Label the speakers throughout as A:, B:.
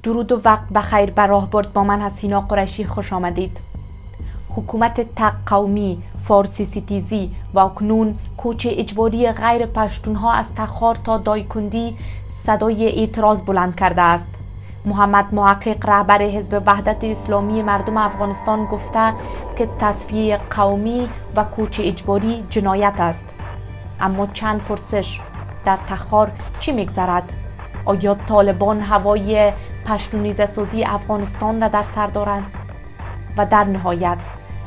A: درود و وقت بخیر بر راهبرد. با من حسینا قریشی خوش آمدید. حکومت تق قومی، فارسی ستیزی و اکنون کوچ اجباری غیر پشتونها از تخار تا دایکندی صدای اعتراض بلند کرده است. محمد محقق رهبر حزب وحدت اسلامی مردم افغانستان گفته که تصفیه قومی و کوچ اجباری جنایت است. اما چند پرسش: در تخار چی میگذرد؟ آیا طالبان هوای پشتونیزه سازی افغانستان را در سر دارند؟ و در نهایت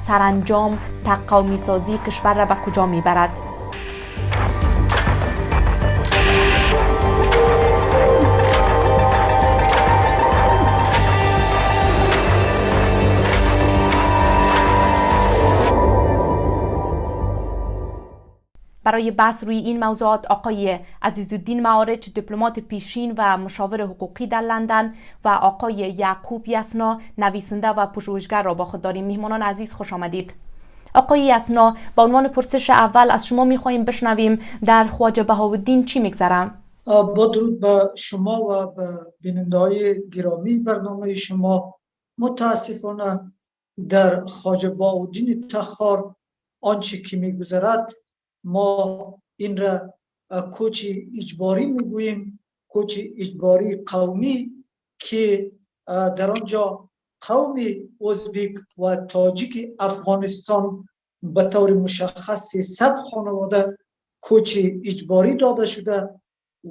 A: سرانجام تق قومی سازی کشور را به کجا میبرد؟ برای بحث روی این موضوعات آقای عزیزالدین معارج، دیپلمات پیشین و مشاور حقوقی در لندن، و آقای یعقوب یسنا، نویسنده و پژوهشگر را با خود داریم. میهمانان عزیز خوش آمدید. آقای یسنا، با عنوان پرسش اول از شما میخواهیم بشنویم در خواجه بهاءالدین چی میگذرم؟
B: با درود به شما و به بیننده‌های گرامی برنامه شما. متاسفانه در خواجه بهاءالدین تخار آنچه که میگذرد ما این را کوچ اجباری میگوییم، کوچ اجباری قومی که در آنجا قوم ازبک و تاجیک افغانستان به طور مشخص 100 خانواده کوچ اجباری داده شده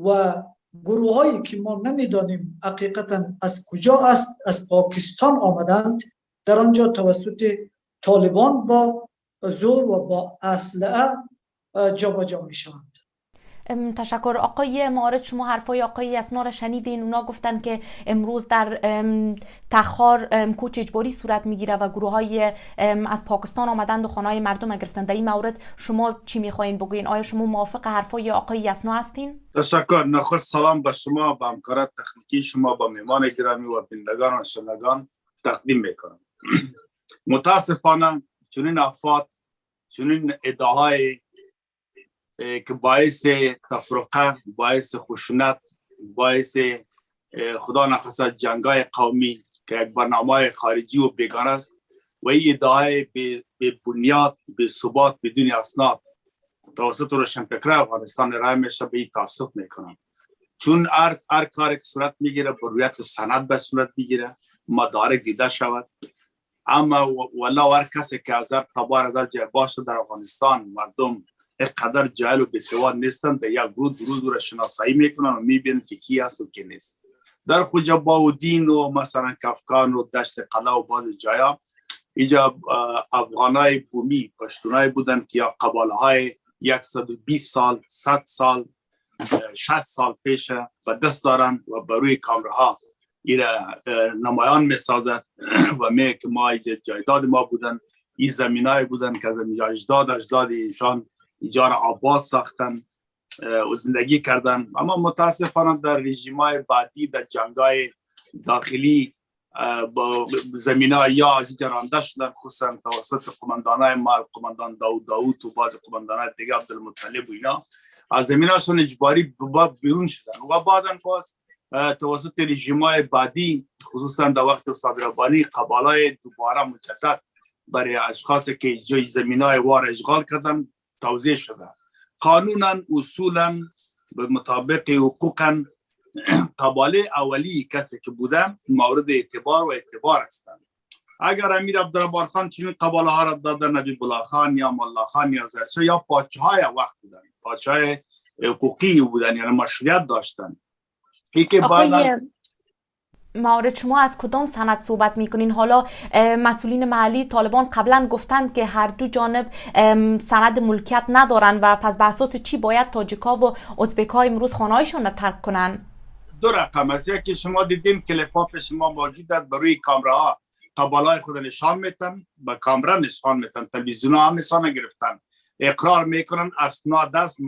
B: و گروه هایی که ما نمیدانیم حقیقتا از کجا است، از پاکستان آمدند، در آنجا توسط طالبان با زور و با اسلحه جابجا می شوند.
A: تشکر. آقای معارج، شما حرفای آقای یسنا را شنیدین. اونا گفتن که امروز در تخار کوچ اجباری صورت میگیره و گروه های از پاکستان آمدند و خانه های مردم گرفتن. در این مورد شما چی میخواین بگوین؟ آیا شما موافق حرفای آقای یسنا هستین؟
C: تشکر. نخست سلام به شما، به همکارات تکنیکی شما، با مهمان گرامی و بینندگان و شنوندگان تقدیم میکنم. متاسفانه چنین افراد، چنین ادعاهای که باعث تفرقه، باعث خشونت، باعث خدا نخواست جنگای قومی که یک برنامه خارجی و بیگانه است و این ادعای به بنیاد، به ثبات، بدون اسناد توسط روشنفکران افغانستان رای میشه، به این تاسف میکنم. چون هر کاری که صورت میگیره بر رویت سند به صورت میگیره، مدارک دیده شود، اما والله هر کسی که از هر تبار از جای باشه در افغانستان مردم اینقدر جاهل و بی‌سواد نیستن، به یک گروه روز رو شناسایی میکنن و میبینن که کی هست و کی نیست. در خواجه بهاءالدین و مثلا کفکان و دشت قلعه و بعض جایا اینجا افغانای بومی، پشتونای بودن که یا قباله های 120 سال، 100 سال، 60 سال پیش و دست دارن و بروی کامراها این نمایان میسازد و میگه که ما جایداد ما بودن، این زمینای بودن که اجداد ایشان ایجار آباد ساختن و زندگی کردن. اما متاسفانه در رژیم‌های بعدی، در جنگ‌های داخلی با زمین‌های یا از اینجا رانده شدن، خصوصا توسط قماندان‌های ما، قماندان داوود و بعض قماندان‌های دیگه، عبدالمطلب و اینا، از زمین‌هاشون اجباری بیرون شدن و بعداً باز توسط رژیم‌های بعدی، خصوصا در وقت استاد ربانی، قبالای دوباره مجدد برای اشخاصی که جای زمین‌های وار اشغال کردن توزیع شده. قانونا، اصولا، به مطابق حقوقا قباله اولی کسی که بودن مورد اعتبار هستند. اگر امیر عبدالرحمن خان چنین قباله ها را دادن، نجیب الله خان یا ملا خان یا زرشاه یا پادشاهای وقت بودن، پادشاهای حقوقی بودن، یعنی مشروعیت داشتن.
A: آقای معارج، شما از کدام سند صحبت میکنین؟ حالا مسئولین محلی طالبان قبلا گفتند که هر دو جانب سند ملکیت ندارن و پس به اساس چی باید تاجیک‌ها و ازبک‌ها امروز خانه‌هایشان را ترک کنن؟
C: دو رقم است. یکی شما دیدین کلیپ‌ها پیش ما موجود است، بروی کامراها قبالای خود نشان میتن، با کامرا نشان میتن، تلویزیون هم نشان گرفتن، اقرار میکنن، اسناد است،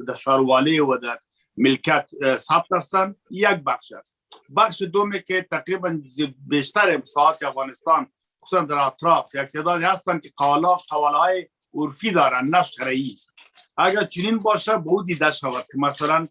C: در شاروالی و در ملکت ثبت هستند. یک بخش است. بخش دومی که تقریبا بیشتر امساعات افغانستان، خصوصا در اطراف، یک تعدادی هستند که قواله عرفی دارن، نه شرعی. اگر چنین باشه به او دیده شود که مثلا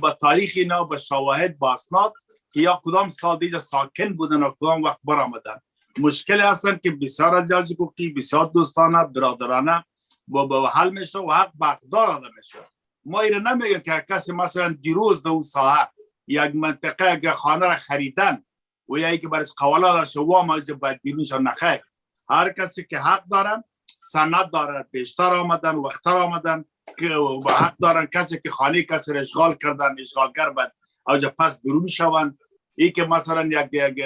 C: با تاریخ اینا، با شواهد، با اسناد که یا کدام سال دیگه ساکن بودن و کدام وقت برآمدن. مشکل هستن که بسیار از حقوقی بسیار دوستانه برادرانه با حل میشه و حق بقدار آدم میشه. ما ایره نمیگیم که کسی مثلا دیروز دو ساعت یک منطقه اگه خانه را خریدن و یا که برش قوالا داشته و ما باید بیرونش نخیر. هر کسی که حق دارن سند داره، پیشتر آمدن وقتتر آمدن که با حق دارن. کسی که خانه کسی را اشغال کردن اشغالگر باید اوجا پس بیرون شوند. ای که مثلا یک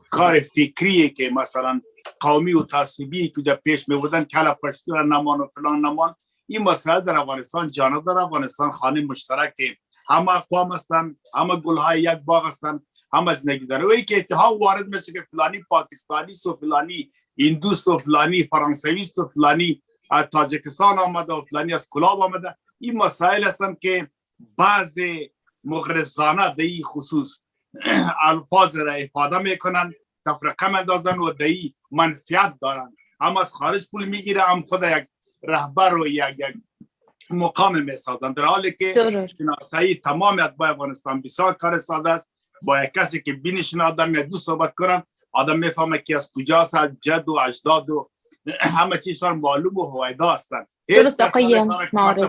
C: کار فکریه که مثلا قومی و تعصبی که جا پیش می بودن کلا پشتون نمان و فلان نمان. این مسئله در افغانستان جانب در افغانستان خانه مشترک همه اقوام هستن، همه گلهای یک باغ هستن، همه زندگی داره. و ای که اتهام وارد میشه که فلانی پاکستانی است و فلانی هندوست و فلانی فرانسوی است و فلانی از تاجیکستان آمده و فلانی از کلاب آمده. این مسائل هستن که بعض مغرضانه در این خصوص الفاظ را افاده میکنن، تفرقه مندازن و در این منفعت دارن. هم از خارج پول میگیره، هم خود یک رهبر و یک مقام میسازن. در حالی که شناسایی تمام اتباع افغانستان بسیار کار ساده است. با یک کسی که بینشین آدم یا دو صحبت کنن، آدم میفهمه که از کجاست، جد و اجداد و همه چیز معلوم و هویدا هستن.
A: درست آقای مارج.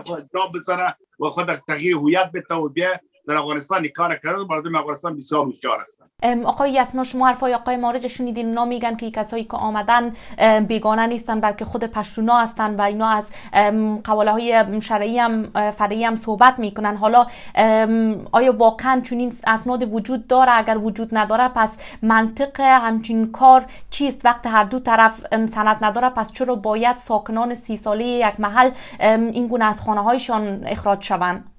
C: و خود تغییر هویت بده و بیا در افغانستان کار کردن. مردم افغانستان بسیار هوشیار هستند.
A: آقای یسنا، شما حرفای آقای مارج شنیدین. اونا میگن که کسایی که آمدن بیگانه نیستن بلکه خود پشتونا هستن و اینا از قواله های شرعی هم فرعی هم صحبت میکنن. حالا آیا واقعا چنین اسناد وجود داره؟ اگر وجود نداره پس منطق همچین کار چیست؟ وقت هر دو طرف سند نداره پس چرا باید ساکنان 30 ساله یک محل این گونه از خانه هایشان اخراج شوند؟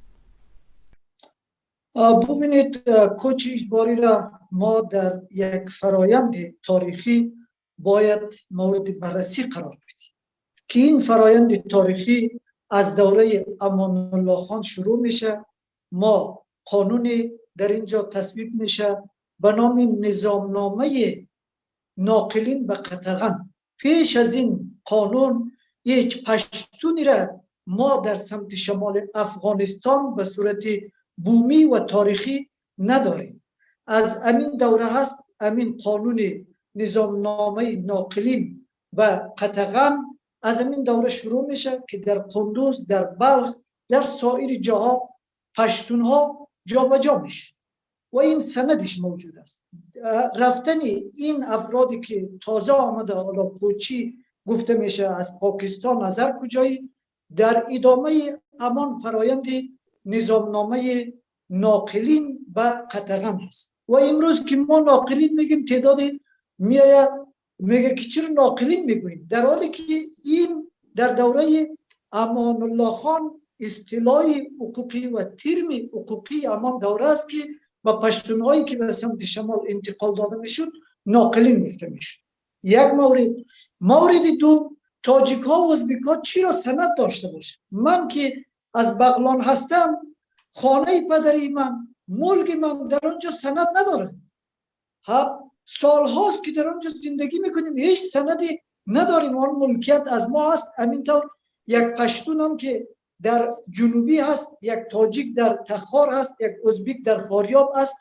B: ببینید، کوچ اجباری را ما در یک فرایند تاریخی باید مورد بررسی قرار بدیم که این فرایند تاریخی از دوره امان الله خان شروع میشه. ما قانونی در اینجا تصویب میشه به نام نظامنامه ناقلین به قطغن. پیش از این قانون هیچ پشتونی را ما در سمت شمال افغانستان به صورت بومی و تاریخی نداریم. از امین دوره هست امین قانون نظامنامه ناقلین و قطغن از امین دوره شروع میشه که در قندوز، در بلخ، در سایر جاها پشتون ها جابجا میشه و این سندش موجود است. رفتن این افرادی که تازه آمده، حالا کوچی گفته میشه از پاکستان، از هر کجایی، در ادامه همان فرایند نظامنامه ناقلین به قطغن هست. و امروز که ما ناقلین میگیم تعداد میگه که چرا ناقلین میگویم، در حالی که این در دوره امان الله خان اصطلاح حقوقی و ترم حقوقی امان دوره است که با پشتونهایی که به سمت شمال انتقال داده میشد ناقلین گفته میشد. یک مورد دو، تاجیک ها و ازبک ها چرا سند داشته باشه؟ من که از بغلان هستم، خانه پدری من، ملک من در آنجا سند نداره. سال هاست که در آنجا زندگی میکنیم، هیچ سندی نداریم. آن ملکیت از ما هست. همینطور یک پشتون هم که در جنوبی هست، یک تاجیک در تخار هست، یک ازبک در فاریاب هست،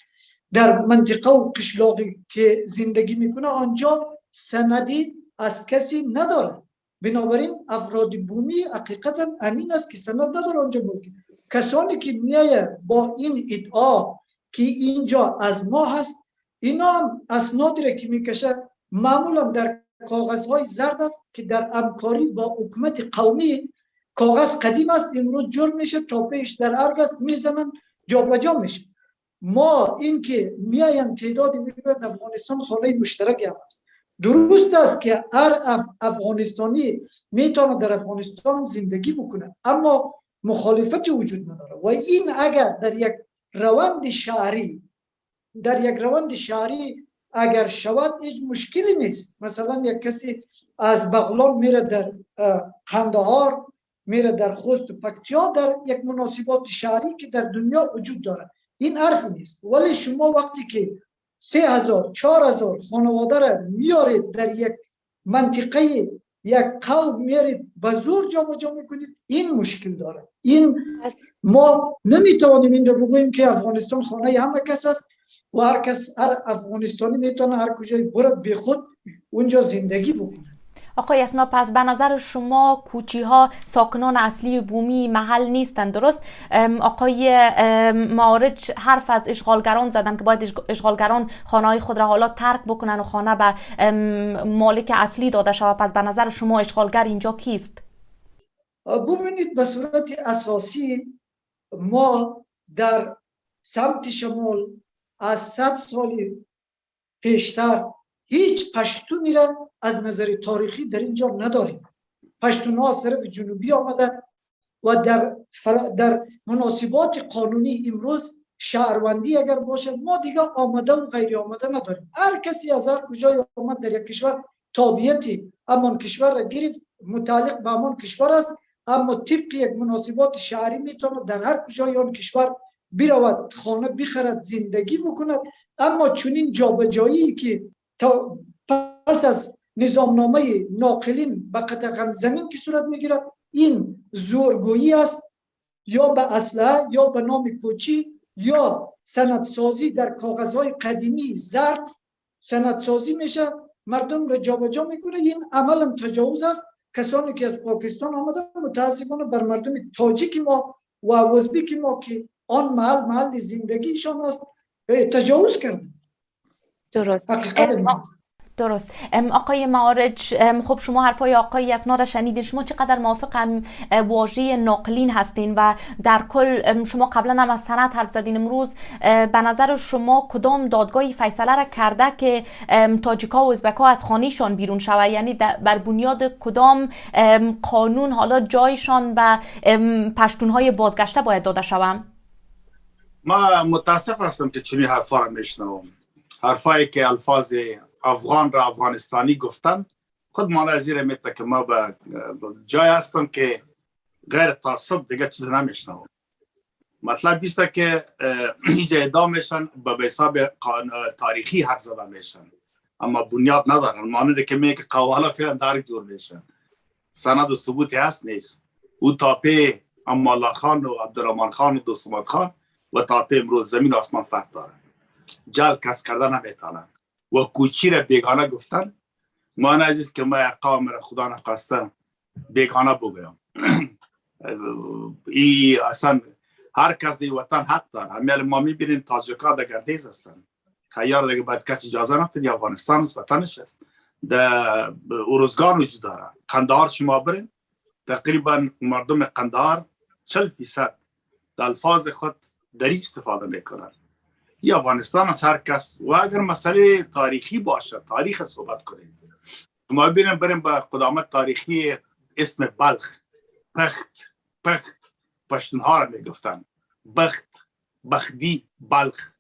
B: در منطقه و قشلاقی که زندگی میکنه آنجا سندی از کسی نداره. بنابراین افراد بومی حقیقتا امین است که سند نداره آنجا ملکی. کسانی که میایه با این ادعا که اینجا از ما هست، اینا هم اسنادی را که میکشه معمولا در کاغذهای زرد است که در همکاری با حکومت قومی، کاغذ قدیم است امروز جرم میشه، تاپهش در ارگ است میزنن جابجا میشه. ما این که میاین تعدادی میگوید افغانستان خانه مشترکی هم است. درست است که هر افغانستانی میتونه در افغانستان زندگی بکنه، اما مخالفتی وجود نداره. و این اگر در یک روند شهری اگر شود هیچ مشکلی نیست. مثلا یک کسی از بغلان میره در قندهار، میره در خوست و پکتیا، در یک مناسبات شهری که در دنیا وجود داره، این حرف نیست. ولی شما وقتی که 3000 4000 خانواده را میارید در یک منطقه یک قوم میارید به زور جابجا میکنید، این مشکل داره. این ما نمیتوانیم این رو بگوییم که افغانستان خانه همه کس است. و هر کس، هر افغانستانی میتونه هر کجای برد بی خود اونجا زندگی بکنه.
A: آقای اسنا، پس به نظر شما کوچی ها ساکنان اصلی بومی محل نیستند، درست؟ آقای معارج حرف از اشغالگران زدن که باید اشغالگران خانه های خود را حالا ترک بکنن و خانه به مالک اصلی داده شود. پس به نظر شما اشغالگر اینجا کیست؟
B: ببینید، به صورت اساسی ما در سمت شمال از 100 سال پیشتر هیچ پشتونی را از نظر تاریخی در اینجا نداریم. پشتون ها صرف جنوبی آمده و در مناسبات قانونی امروز شهروندی اگر باشه، ما دیگه آمده و غیر آمده نداریم. هر کسی از هر کجای آمد در یک کشور تابعیتی همان کشور را گرفت، متعلق به همان کشور است، اما طبق یک مناسبات شهری میتونه در هر کجای آن کشور برود، خانه بخرد، زندگی بکند. اما چنین جابجایی که تا پس از نظامنامه ناقلین به قطع زمین که صورت میگیرد، این زورگویی است، یا به اسلحه یا به نام کوچی یا سندسازی در کاغذهای قدیمی زرد سندسازی میشه، مردم را جابجا میکنه. این عملا تجاوز است. کسانی که از پاکستان آمده متاسفانه بر مردم تاجیک ما و ازبک ما که آن محل زندگیشان است تجاوز کرده.
A: درست.
B: حقیقت
A: درست. آقای معارج، خب شما حرفای آقای اسنا را شنیدین. شما چقدر موافق واژه ناقلین هستین و در کل شما قبلا هم از سند حرف زدین، امروز به نظر شما کدام دادگاهی فیصله را کرده که تاجیکا و ازبکا از خانهشان بیرون شود؟ یعنی بر بنیاد کدام قانون حالا جایشان به پشتونهای بازگشته باید داده شوند؟
C: ما متاسف هستم که چنین حرفا را میشنوم. حرفایی که الفاظ افغان را افغانستانی گفتن، خود ما نظیر میده که ما به جای هستم که غیر تعصب دیگه چیز نمیشنوم. مطلب بیسته که اینجا ادعا میشن به حساب تاریخی حرف زده میشن، اما بنیاد ندارن. مانده که میگه که قوالا فعلا داری جور میشن، سند و ثبوتی هست نیست. او تاپه امالله خان و عبدالرحمن خان و دوستماد خان و تاپه امروز زمین و آسمان فرق دارن. جل کس کردن نمیتونن و کوچی را بیگانه گفتن. ما نزدیز که ما قوم را خدا نخواسته بیگانه بگویم. ای اصلا هر کس دی وطن حق داره. همیال ما میبینیم تاجیکا در گردیز هستن، خیار دیگه باید کسی اجازه نکنه، افغانستان است، وطنش است. در ارزگان وجود داره. قندهار شما برین، تقریبا مردم قندهار 40% در الفاظ خود دری استفاده میکنن. یا افغانستان از هر کس. و اگر مسئله تاریخی باشه، تاریخ صحبت کنیم. شما ببینیم بریم به قدامت تاریخی اسم بلخ، پخت پشتونها را میگفتن، بخدی، بلخ.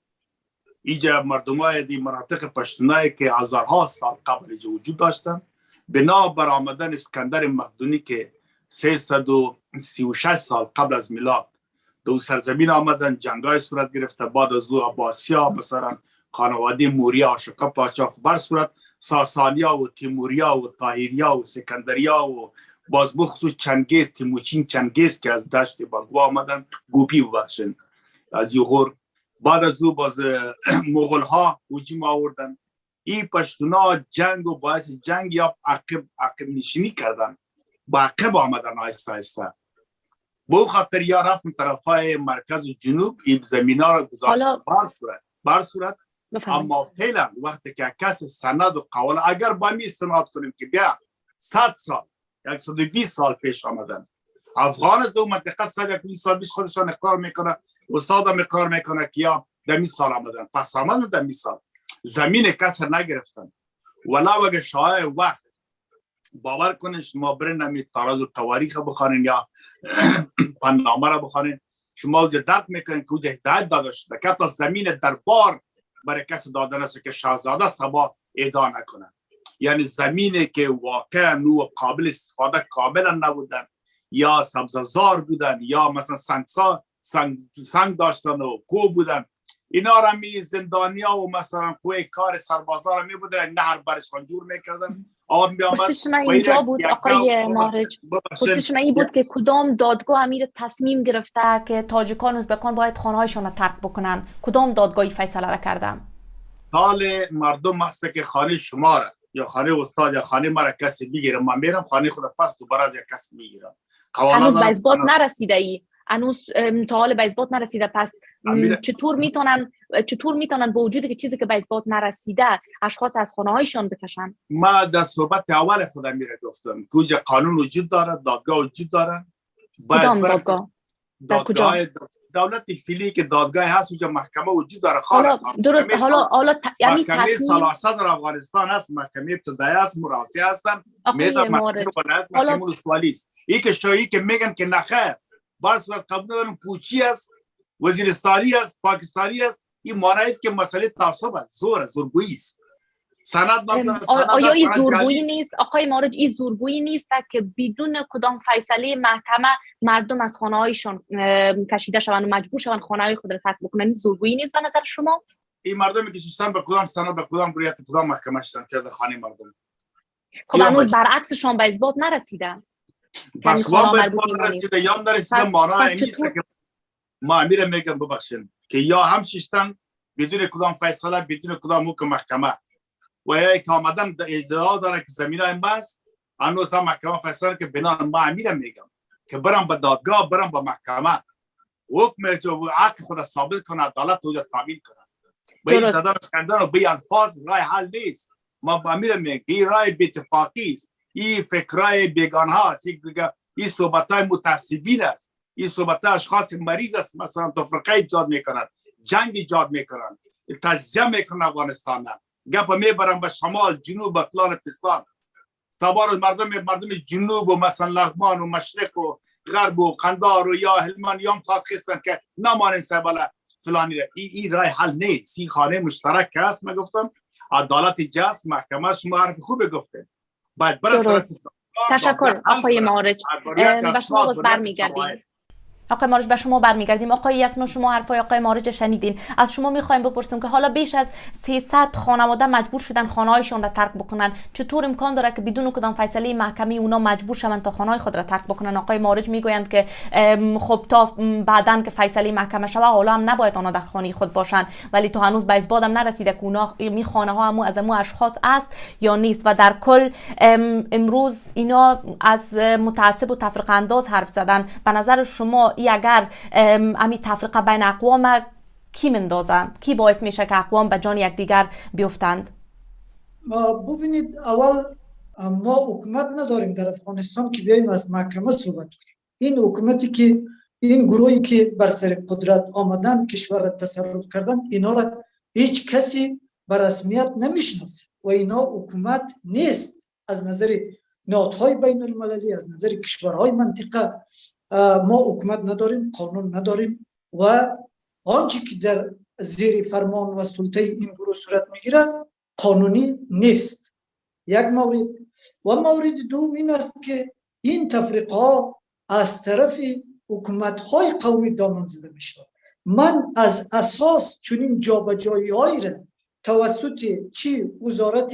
C: اینجا مردمای دی مناطق پشتونایی که هزارها سال قبل اینجا وجود داشتن، بنا بر آمدن اسکندر مقدونی که 336 سال قبل از میلاد دو سرزمین آمدن، جنگای صورت گرفته. بعد از او عباسیا مثلا خانواده موریا عاشقه پاچا خبر صورت، ساسانیا و تیموریا و طاهریا و سکندریا و باز بخصوص چنگیز، تیموچین چنگیز که از دشت بلخ آمدن، گوپی ببخشن از یغور. بعد از او باز مغول ها هجوم آوردن. این پشتونا جنگ و باعث جنگ یا عقب نشینی کردن، با عقب آمدن آیسته آیسته. با خاطر یا رفتن طرفای مرکز و جنوب این زمین ها را گذاشتن بر صورت. اما فعلا وقتی که کسی سند و قواله اگر با می استناد کنیم که بیا 100 سال 120 سال پیش آمدن، افغان از دو منطقه 120 سال پیش خودشان اقرار میکنه، استاد هم اقرار میکنه که یا 20 سال آمدن، پس آمدن 20 سال زمین کسی نگرفتن. ولی اگر شایع وقت باور کنین شما برین نمید تاراز و تواریخ بخوانین یا پندنامه را بخوانین، شما اوجه درک میکنین که اوجه هدایت داده شده که حتی زمین دربار برای کسی داده نست که شاهزاده سبا اعدا نکنن. یعنی زمینی که واقعا نو قابل استفاده کاملا نبودن، یا سبززار بودن، یا مثلا سنگ داشتن و کوه بودن، اینا را می زندانیا و مثلا قوه کار سربازا را می بودن نهر برشان جور میکردن، آب می آمد.
A: پرسش من اینجا بود آقای مهرج، پرسش من این بود که کدام دادگاه امیر تصمیم گرفته که تاجیکان و ازبکان باید خانه‌هایشان را ترک بکنن؟ کدام دادگاهی فیصله را کرده؟
C: حال مردم مخصوصا که خانه شما را یا خانه استاد یا خانه مرا کسی بگیره، من میرم خانه خود پس دوباره از یک کسی میگیرم.
A: هنوز به اثبات نرسیده ای، هنوز تا حال به اثبات نرسیده، پس چطور میتونن با وجودی که چیزی که به اثبات نرسیده اشخاص از خانه هایشان بکشن؟
C: ما در صحبت اول خودم میره گفتم که کجا قانون وجود داره، دادگاه وجود داره.
A: کدام دادگاه؟ در کجا؟
C: دولت فعلی که دادگاه هست اونجا محکمه وجود داره.
A: حالا درست، حالا یعنی
C: محکمه
A: تصمیم
C: سلاسه در افغانستان هست، محکمه ابتدایی است، مرافعه هستن، میتونه محکمه ولایت، محکمه ولسوالی است. این که شایی که میگن که نخیر باز قبول ندارم پوچی است، وزیرستانی است، پاکستانی است، این معنی است که مسئله تعصب است، زورگویی است. سند
A: آیا این زورگویی نیست آقای مهرج؟ این زورگویی نیست که بدون کدام فیصله محکمه مردم از خانه هایشان کشیده شوند و مجبور شوند خانه های خود را ترک بکنند؟ این زورگویی نیست به نظر شما؟
C: این مردمی که شستن به کدام سند، به کدام بریت، کدام محکمه شستن کرده خانه مردم؟
A: خب هنوز برعکسشان به اثبات نرسیده.
C: بس وام به اثبات نرسیده یا نرسیده، معنی نیست که ما امیر میگم ببخشید که یا هم شستن بدون کدام فیصله، بدون کدام حکم محکمه، و یا که آمدن ادعا داره که زمینه این بس هنوز هم محکمه فیصله که بنا ما امیر میگم که برم به دادگاه، برم به محکمه، حکم جو حق خود ثابت کنه، عدالت رو تامین کنه. به این زدن کردن و به الفاظ رای حل نیست. ما با امیر میگم این رای بی اتفاقی است، این فکرای بیگانه هست، این صحبتای متعصبین است، این صحبتای اشخاص مریض است. مثلا تفرقه ایجاد میکنن، جنگ ایجاد میکنن، تجزیه میکنن افغانستان. گپ میبرن به شمال، جنوب، فلان پستان. سوار مردم جنوب و مثلا لغمان و مشرق و غرب و قندار و یا هلمند یا خاط خستن که نمانن سباله فلانی. این رای حل نیست. این خانه مشترک است. من گفتم عدالت جست، محکمه شما حرف خوب گفته. باید برای
A: تشکر آقای مهرج. به شما برمیگردیم. آقای مهرج به شما برمیگردیم. آقای یسنا، شما حرفای آقای مهرج شنیدین. از شما میخوایم بپرسیم که حالا بیش از 300 خانواده مجبور شدن خانه‌هایشان را ترک بکنن، چطور امکان داره که بدون کدام فیصله محکمه اونا مجبور شوند تا خانه‌های خود را ترک بکنن؟ آقای مهرج میگویند که خب تا بعداً که فیصله محکمه شود حالا هم نباید آنها در خانه خود باشند، ولی تو هنوز به اثبات هم نرسیده که اونا می خانه‌ها هم از اشخاص است یا نیست. و در کل امروز اینا از متعصب و تفرقه انداز حرف زدن. به نظر شما ای اگر امی تفرقه بین اقوام کی مندازه؟ کی باعث میشه که اقوام به جان یکدیگر بیفتند؟
B: ببینید، اول ما حکومت نداریم در افغانستان که بیاییم از محکمه صحبت کنیم. این حکومتی که این گروهی که بر سر قدرت آمدن، کشور را تصرف کردن، اینا را هیچ کسی به رسمیت نمیشناسه و اینا حکومت نیست. از نظر نهادهای بین المللی، از نظر کشورهای منطقه ما حکومت نداریم، قانون نداریم و آنچه که در زیر فرمان و سلطه این گروه صورت میگیره قانونی نیست. یک مورد. و مورد دوم این است که این تفریقه ها از طرف حکومت های قومی دامن زده میشه. من از اساس چنین جابجایی هایی را توسط چی وزارت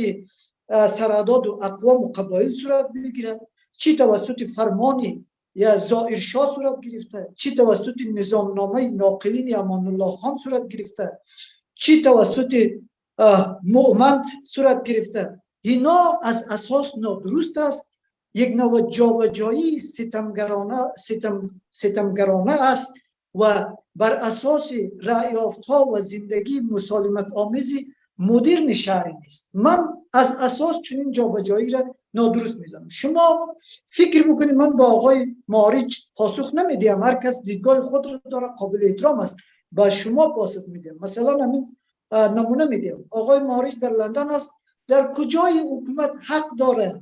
B: سرحدات و اقوام و قبایل صورت میگیره، چی توسط فرمانی یا زائرشاه صورت گرفته، چی توسط نظامنامه ناقلین امان الله خان صورت گرفته، چی توسط مومند صورت گرفته، اینا از اساس نادرست است. یک نوع جابجایی ستمگرانه است و بر اساس رأیافت‌ها و زندگی مسالمت آمیزی مدرن شهری نیست. من از اساس چنین جابجایی را نادرست میدونم. شما فکر میکنید من با آقای مهرج پاسخ نمیدیم، هر کس دیدگاه خود را داره، قابل احترام است، با شما پاسخ میدم. مثلا همین نمونه میدم، آقای مهرج در لندن است، در کجای حکومت حق داره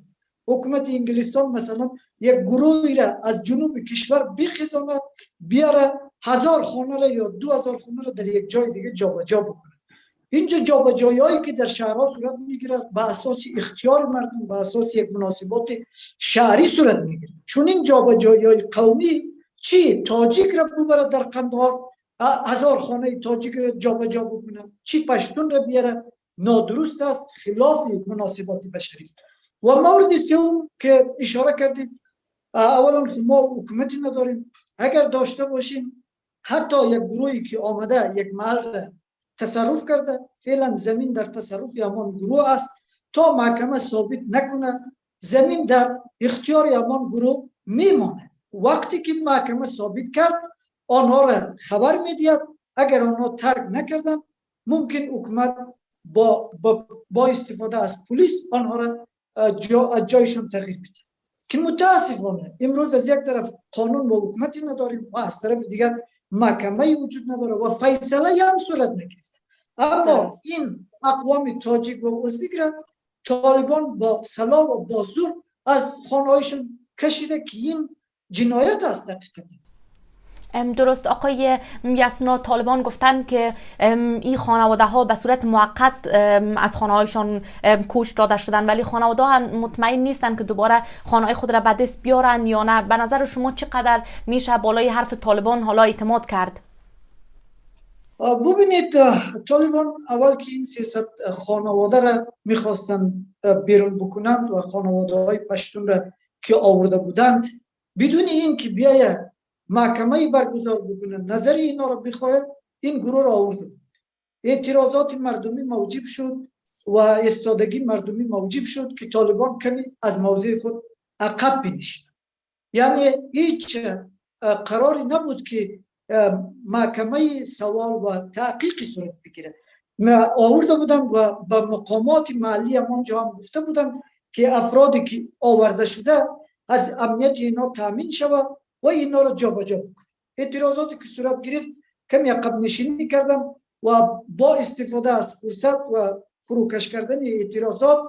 B: حکومت انگلستان مثلا یک گروهی را از جنوب کشور بخزاند، بیاره 1000 خانه را یا 2000 خانه را در یک جای دیگه جابجا بکنه؟ اینجا جابجایی هایی که در شهرها صورت میگیره به اساس اختیار مردم، به اساس یک مناسبات شهری صورت میگیره. چون این جابجایی های قومی چی تاجیک را ببره در قندهار، 1000 خانه تاجیک را جابجا بکنه، چی پشتون را بیاره، نادرست است، خلاف مناسبات بشری است. و مورد سوم که اشاره کردید، اولا ما حکومتی نداریم. اگر داشته باشیم، حتی یک گروهی که آمده یک محل تصرف کرده، فعلا زمین در تصرف همان گروه است، تا محکمه ثابت نکنه زمین در اختیار همان گروه میمانه. وقتی که محکمه ثابت کرد، آنها را خبر میدید. اگر آنها ترک نکردن، ممکن حکومت با استفاده از پلیس آنها را جایشان تغییر بده. که متاسفانه امروز از یک طرف قانون و حکومتی نداریم و از طرف دیگر محکمه وجود نداره و فیصله هم صورت نگرفته. اما این اقوام تاجیک و ازبک را طالبان با سلاح و با زور از خانه‌هایشان کشیده که این جنایت است. دقیقاً
A: درست آقای یسنا، طالبان گفتن که این خانواده ها به صورت موقت از خانه هایشان کوچ داده شدن، ولی خانواده ها مطمئن نیستن که دوباره خانه های خود را به دست بیارن یا نه. به نظر شما چقدر میشه بالای حرف طالبان حالا اعتماد کرد؟
B: ببینید، طالبان اول که این 300 خانواده را میخواستن بیرون بکنند و خانواده های پشتون را که آورده بودند، بدون این که بیاید محکمه برگزار بکنن، نظر اینا را بخواهد، این گروه را آورده بود. اعتراضات مردمی موجب شد و استادگی مردمی موجب شد که طالبان کمی از موضع خود عقب بنشینند. یعنی هیچ قراری نبود که محکمه سوال و تحقیق صورت بگیرد. آورده بودن و به مقامات محلی همانجا هم گفته بودن که افرادی که آورده شده از امنیت اینا تامین شود و اینا را جابجا بکنه. اعتراضاتی که صورت گرفت کمی عقب نشینی کردن و با استفاده از فرصت و فروکش کردن اعتراضات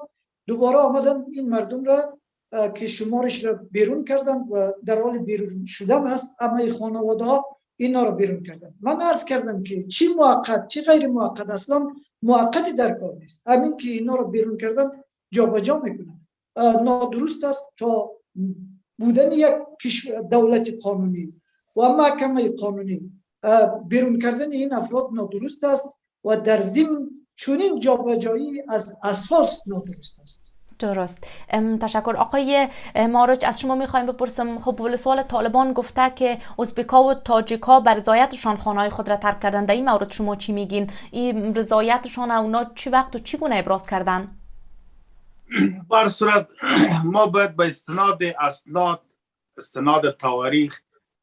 B: دوباره آمدن این مردم را که شمارش را بیرون کردن و در حال بیرون شدن است. اما خانواده ها اینا را بیرون کردن. من عرض کردم که چی موقت چی غیر موقت، اصلا موقتی در کار نیست. همین که اینا را بیرون کردن جابجا میکنن نادرست است. تا بودن یک دولت قانونی و محکمه قانونی بیرون کردن این افراد نادرست است و در ضمن چنین جابجایی از اساس نادرست است.
A: درست، تشکر. آقای مارج، از شما میخوایم بپرسم، خب ولسوال طالبان گفته که ازبک‌ها و تاجیک‌ها بر رضایتشان خانه‌های خود را ترک کردن. در این مورد شما چی میگین؟ این رضایتشان اونا چی وقت و چی گونه ابراز کردن؟
C: بر صورت ما باید به استناد تواریخ،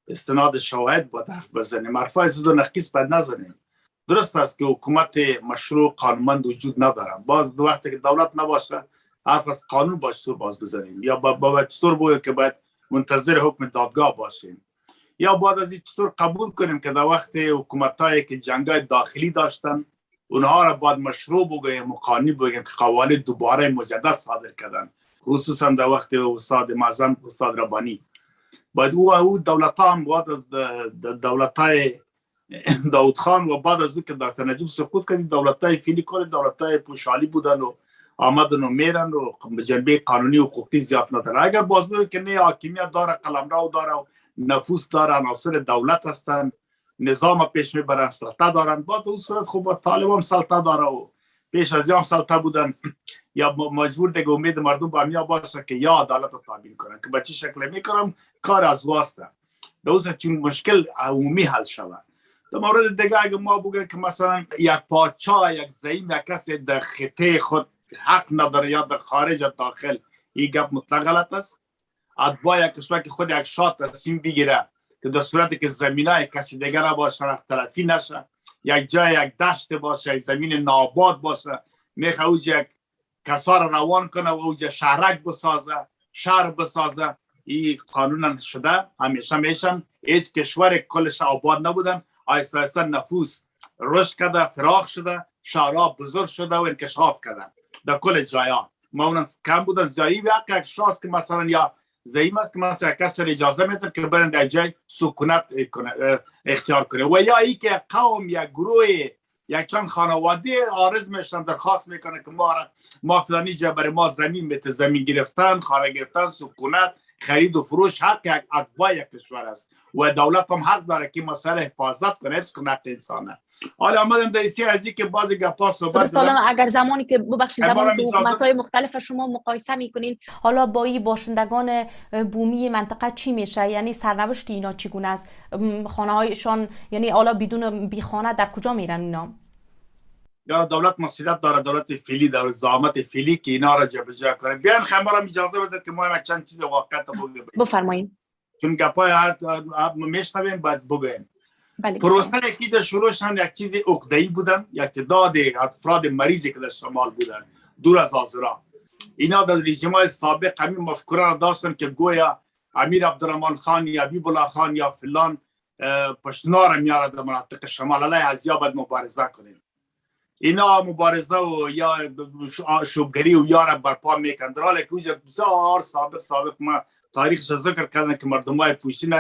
C: استناد شواهد باید حرف بزنیم. حرفای زد و نقیص باید نزنیم. درست است که حکومت مشروع قانونمند وجود نداره. باز دو وقتی که دولت نباشه حرف از قانون باید چطور باز بزنیم، یا باید چطور باید که باید منتظر حکم دادگاه باشیم، یا باید از این چطور قبول کنیم که در وقت حکومتایی که جنگای داخلی داشتن اونها را باید مشروع بگویم و قانونی بگویم که قوانین دوباره مجدد صادر کردن، خصوصا در وقت استاد معظم استاد ربانی. باید او دولت ها هم باید از دولت های داود خان و بعد از که دکتر نجیب سقوط کردی دولت های فیلی کردی، دولت های پوشالی بودن و آمدن و میرن و به جنبه قانونی و حقوقی زیاد نداره. اگر باز بگویم که نه، حاکمیت داره، قلمرو داره و نفوذ داره، عناصر دولت هستند، نظام پیش میبرن، سلطه دارن، با اون صورت خوب طالبان سلطه داره و پیش از هم سلطه بودن، یا مجبور دیگه امید مردم با همیا باشه که یا عدالت رو تامین کنن که به چه شکل میکنم کار از واسطه دوست چون مشکل عمومی حل شود. در مورد دیگه اگه ما بگیم که مثلا یک پادشاه، یک زعیم، یک کسی در خطه خود حق نداره یا در خارج داخل، این گپ مطلق غلط است. اتباع یک کشور که خود یک شاه تصمیم بگیره که در صورتی که زمینای کسی دیگر باشه اختلافی نشه، یک جای یک دشت باشه، یک زمین ناباد باشه، میخواد اوجا یک کسا را روان کنه و اوجا شهرک بسازه، شهر بسازه. این قانونا شده، همیشه میشن. هیچ کشور کلش آباد نبودن، آیسته آیسته نفوس رشد کرده، فراخ شده، شهرها بزرگ شده و انکشاف کرده در کل جایان. معمولا کم بودن زایی یک شخص که مثلا یا زعیم است که مثلا کسی اجازه میده که برن در جای سکونت اختیار کنه، و یا ای که قوم یا گروه یک چند خانواده عارض میشن درخواست میکنه که ما فلانی جا برای ما زمین میته، زمین گرفتن، خانه گرفتن، سکونت خرید و فروش حق یک اتباع یک کشور است و دولت هم حق داره که مسائل حفاظت کنه، حفظ کنه حق انسانه. حالا آمدم در این ازی که بعضی گپا صحبت
A: حالا اگر زمانی که ببخشید زمانی که
C: اجازه-
A: حکومت‌های مختلف شما مقایسه میکنین، حالا با این باشندگان بومی منطقه چی میشه؟ یعنی سرنوشت اینا چگونه است؟ خانه هایشان یعنی حالا بدون بی خانه در کجا میرن اینا؟
C: یا دولت مسئولیت داره، دولت فعلی داره زعامت فعلی که اینا را جابجا کنه. بیان خبرم اجازه بده که ما چند چیز واقعا بگیم.
A: بفرمایید.
C: چون گپای میشنویم بعد بگیم.
A: بله.
C: پروسه که شروع شدن یک چیز عقده‌ای بودن، یک تعداد افراد مریضی که در شمال بودن دور از آذرا، اینا در رژیم‌های سابق همین مفکوره را داشتن که گویا امیر عبدالرحمن خان یا حبیب الله خان یا فلان پشتونا را میاره در مناطق شمال، علیه ازیا باید مبارزه کنیم. اینا مبارزه و یا شوبگری و یا را برپا میکن، در حالی که اونجا بسیار سابق ما تاریخش ذکر کردن که مردمای پوشین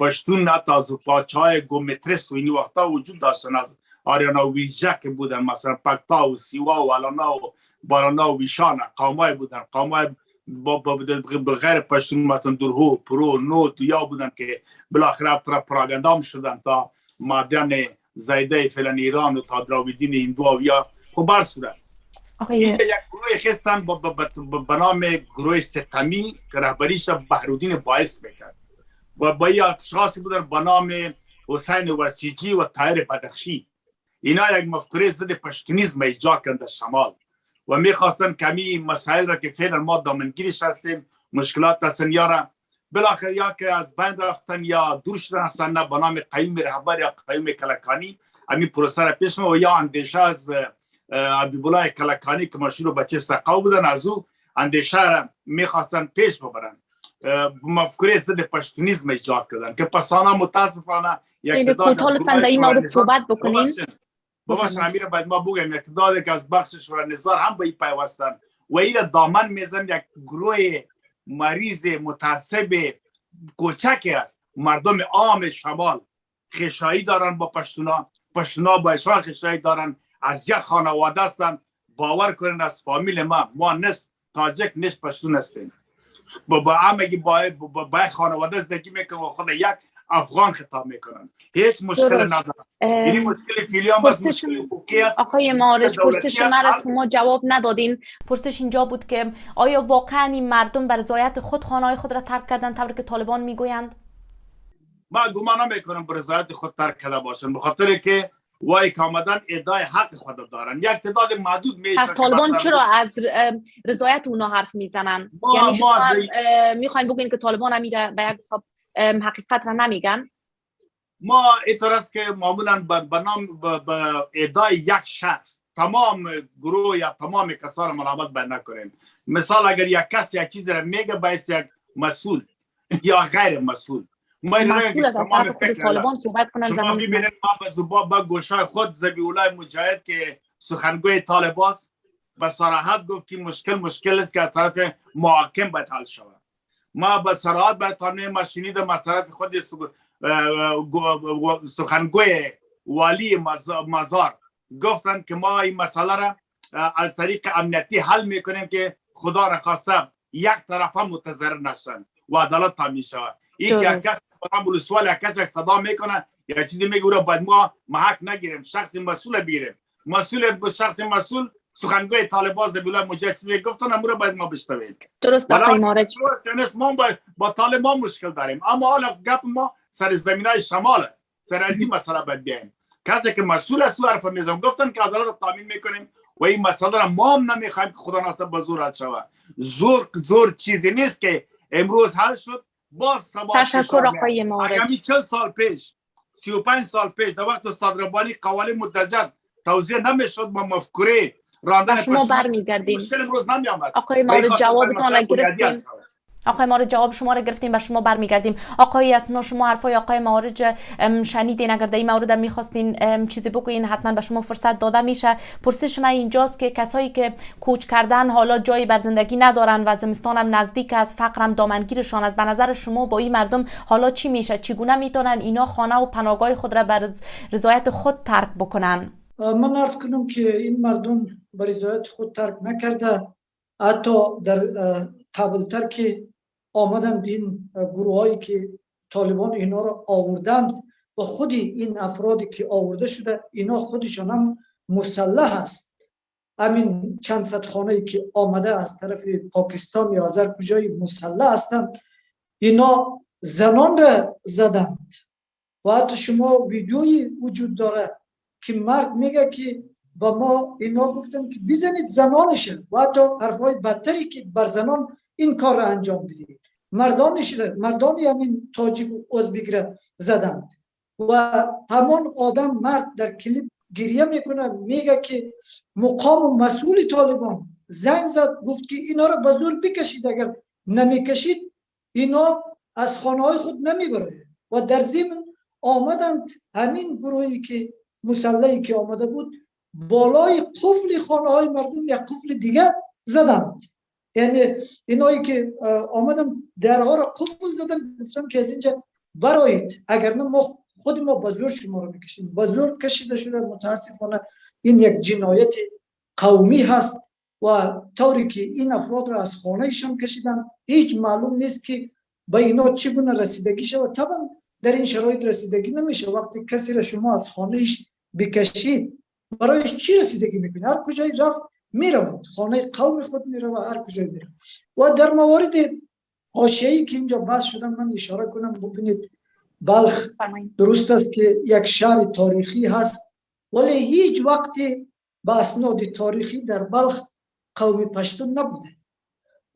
C: پشتون حتی از پاچهای گومترس و این وقتا وجود داشتن، از آریانا و ویژه که بودن، مثلا پکتا و سیوا و الانا و بارانا و ویشان قومای بودن، قومای بغیر پشتون مثلا درهو، پرو، نوت یا بودن که بالاخره پراگندام شدن تا مادن زایده فعلا ایران و تا دراویدین هندو و یا خبر صورت. یک گروه خستن به نام گروه ستمی که رهبریش بهرالدین باعث میکرد و با یک اشخاصی بودن به نام حسین ورسیجی و طاهر بدخشی. اینا یک مفکوره ضد پشتونیسم ایجاد کردند در شمال و میخواستن کمی مسائل را که فعلا ما دامنگیرش هستیم، مشکلات هستن یا را بالاخره یا که از بین رفتن یا دور شدن هستن، نه به نام قیوم رهبر یا قیوم کلکانی همین پروسه را پیش و یا اندیشه از حبیب الله کلکانی که مشهور بچه سقاو بودن، از او اندیشه را میخواستن پیش ببرن. مفکوره ضد پشتونیسم ایجاد کردن که پسانا متاسفانه یک
A: تعداد لطفاً در این مورد صحبت بکنین.
C: باباش امیر باید ما بگیم یک تعداد که از بخش شورای نظار هم به این پیوستن و این دامن میزن یک گروه مریض متعصب کوچکی است. مردم عام شمال خشایی دارن با پشتونا با اشان خشایی دارن، از یک خانواده هستن. باور کنین از فامیل ما نصف تاجک نصف پشتون هستیم. با همگی با خانواده زندگی میکنن و خود یک افغان خطاب میکنن، هیچ مشکل ندارن. یعنی مشکل فیلیام است، مشکل حقوقی است.
A: آقای معارج، پرسش مرا شما جواب ندادین. پرسش اینجا بود که آیا واقعا این مردم بر رضایت خود خانه‌های خود را ترک کردن طوری که طالبان میگویند؟
C: ما گمان نمیکنم بر رضایت خود ترک کرده باشن، به خاطر که وای که آمدن ادعای حق خود دارن. یک تعداد محدود میشه.
A: پس طالبان چرا از رضایت اونا حرف میزنن؟ یعنی شما میخواین بگین که طالبان هم به یک حساب حقیقت را نمیگن؟
C: ما اینطور است که معمولا به نام به ادعای یک شخص تمام گروه یا تمام کسا را ملامت بیان نکنیم. مثال اگر یک کس یک چیز را میگه باید یک مسئول یا غیر مسئول
A: مسئول از طرف خود طالبان صحبت کنن.
C: شما ببینید ما به زبان با گوشای خود ذبیح‌الله مجاهد که سخنگوی طالبان است به صراحت گفت که مشکل است که از طرف محاکم باید حل شود. ما به صراحت باید قانون ما شنیدم از طرف خود سخنگوی والی مزار گفتن که ما این مسئله را از طریق امنیتی حل میکنیم که خدا را خواسته یک طرف هم متضرر نشن و عدالت تامین شود. این که کس برام سوال کسی صدا میکنه یا چیزی میگه باید ما محک نگیریم، شخص مسئول بگیریم. شخص مسئول سخنگوی طالبان ذبیح‌الله مجاهد چیزی گفتن امور باید ما بشنویم.
A: درست آقای معارج.
C: ما با طالبان مشکل داریم، اما حالا گپ ما سر زمینای شمال است. سر از این مسئله باید بیایم. کسی که مسئول است حرف میزنه گفتن که عدالت تامین میکنیم و این مسئله را ما هم نمیخوایم که خدا ناصر به زور حل شود. زور چیزی نیست که امروز حل شد باز
A: تشکر آقای معارج.
C: اگه 40 سال پیش 35 سال پیش در وقت صدربانی قوانین متجدد توضیح نمیشد با مفکوره راندن
A: شما برمیگردیم.
C: مشکل امروز نمیامد.
A: آقای معارج جوابتون را گرفتیم. آقای معارج جواب شما را گرفتیم و شما برمیگردیم. آقای اسنا شما حرفای آقای معارج شنیدین؟ اگر در این مورد میخواستین چیزی بگوین حتما به شما فرصت داده میشه. پرسش من اینجاست که کسایی که کوچ کردن حالا جایی بر زندگی ندارن و زمستان هم نزدیک است، فقر هم دامنگیرشان است، به نظر شما با این مردم حالا چی میشه؟ چگونه میتونن اینا خانه و پناهگاه خود را بر رضایت خود ترک بکنن؟
B: من عرض کنم که این مردم بر رضایت خود ترک نکرده، حتی در قبلتر که آمدند این گروه هایی که طالبان اینا را آوردند و خودی این افرادی که آورده شده اینا خودشان هم مسلح است. همین چند صد خانه‌ای که آمده از طرف پاکستان یا هر کجای مسلح هستند، اینا زنان را زدند و حتی شما ویدیویی وجود داره که مرد میگه که با ما اینا گفتن که بزنید زنانشه و حتی حرفای بدتری که بر زنان این کار را انجام بدید. مردانی همین تاجیک و ازبک را زدند و همان آدم مرد در کلیپ گریه میکنه، میگه که مقام و مسئول طالبان زنگ زد گفت که اینا را به زور بکشید، اگر نمیکشید اینا از خانه های خود نمیبره. و در ضمن آمدند همین گروهی که مسلحی که آمده بود بالای قفل خانه های مردم یک قفل دیگه زدند. یعنی اینایی که آمدن درها را قفل زدن، گفتم که از اینجا برایید، اگر نه ما خود ما به زور شما رو میکشیم. به زور کشیده شده. متاسفانه این یک جنایت قومی هست و طوری که این افراد را از خانهشان کشیدن هیچ معلوم نیست که به اینا چگونه رسیدگی شود. طبعا در این شرایط رسیدگی نمیشه. وقتی کسی را شما از خانهش بکشید برایش چی رسیدگی میکنه؟ هر کجای رفت میرود، خانه قوم خود میرود، هر کجای میرود. و در موارد حاشیه‌ای که اینجا بحث شدن من اشاره کنم. ببینید بلخ درست است که یک شهر تاریخی هست، ولی هیچ وقتی به اسناد تاریخی در بلخ قوم پشتون نبوده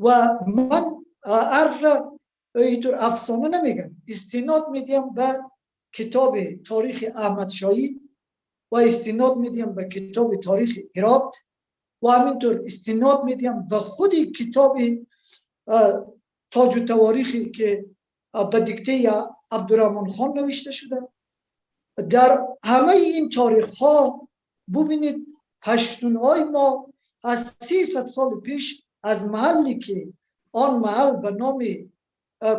B: و من عرف را اینطور افسانه نمیگم، استناد میدیم به کتاب تاریخ احمد شاهی و استناد میدیم به کتاب تاریخ هرات و همینطور استناد میدیم به خود کتاب تاج و تواریخی که به دیکته عبدالرحمن خان نوشته شده. در همه این تاریخ ها ببینید پشتون های ما از 300 سال پیش از محلی که آن محل به نام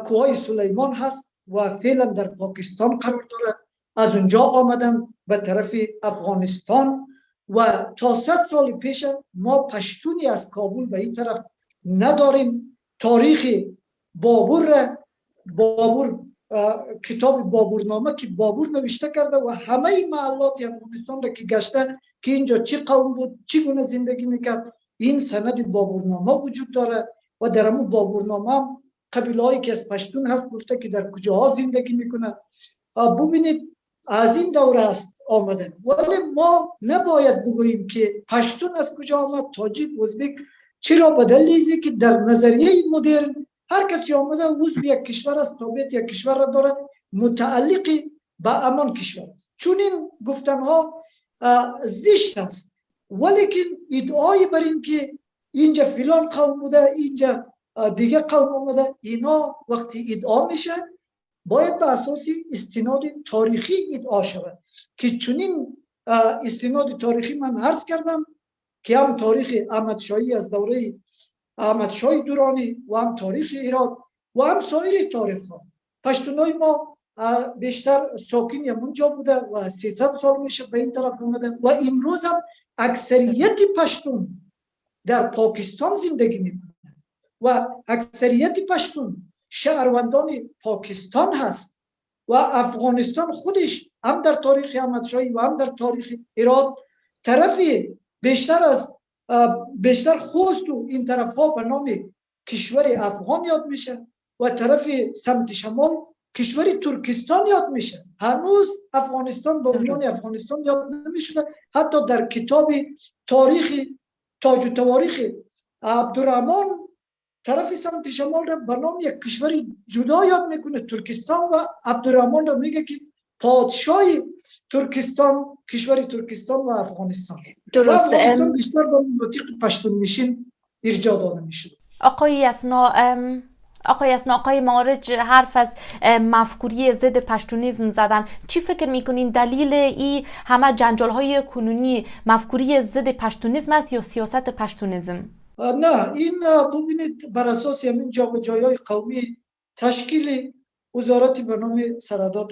B: کوه سلیمان هست و فعلا در پاکستان قرار داره، از اونجا آمدن به طرف افغانستان و تا 100 سال پیش ما پشتونی از کابل به این طرف نداریم. تاریخ بابور کتاب بابورنامه که بابور نوشته کرده و همه محلات افغانستان را که گشته که اینجا چی قوم بود، چی گونه زندگی میکرد، این سند بابورنامه وجود داره و در همون بابورنامه هم قبیله هایی که از پشتون هست گفته که در کجاها زندگی میکنه. ببینید از این دوره است آمده، ولی ما نباید بگوییم که پشتون از کجا آمد، تاجیک، ازبک. چرا؟ به دلیلی که در نظریه مدرن هر کسی آمده عضو یک کشور است، تابعیت یک کشور را داره، متعلقی به همان کشور است. چون این گفتنها زشت است، ولیکن ادعای بر این که اینجا فلان قوم بوده، اینجا دیگه قوم آمده، اینا وقتی ادعا میشه باید به اساس استناد تاریخی ادعا شود که چنین استناد تاریخی من عرض کردم که هم تاریخ احمد شاهی از دوره احمد شاهی دورانی و هم تاریخ هرات و هم سایر تاریخ ها. پشتونای ما بیشتر ساکن همونجا بوده و 300 سال میشه به این طرف اومده و امروز هم اکثریت پشتون در پاکستان زندگی میکنه و اکثریت پشتون شهروندان پاکستان هست و افغانستان خودش هم در تاریخ احمد شاهی و هم در تاریخ هرات طرفی بیشتر خوست و این طرف ها به نام کشور افغان یاد میشه و طرف سمت شمال کشور ترکستان یاد میشه. هنوز افغانستان به عنوان افغانستان یاد نمیشه. حتی در کتاب تاریخ تاج و تواریخ عبدالرحمن طرف سمت شمال را به نام یک کشور جدا یاد میکنه، ترکستان، و عبدالرحمن را میگه که پادشاه ترکستان، کشور ترکستان و افغانستان. و افغانستان بیشتر با مناطق پشتون نشین ارجاع داده میشه.
A: آقای یسنا، آقای مارج حرف از مفکوری ضد پشتونیسم زدن. چی فکر میکنین دلیل این همه جنجال های کنونی مفکوری ضد پشتونیسم است یا سیاست پشتونیسم؟
B: نه، این ببینید بر اساس همین جابجایی قومی تشکیل وزارت به نام سرحدات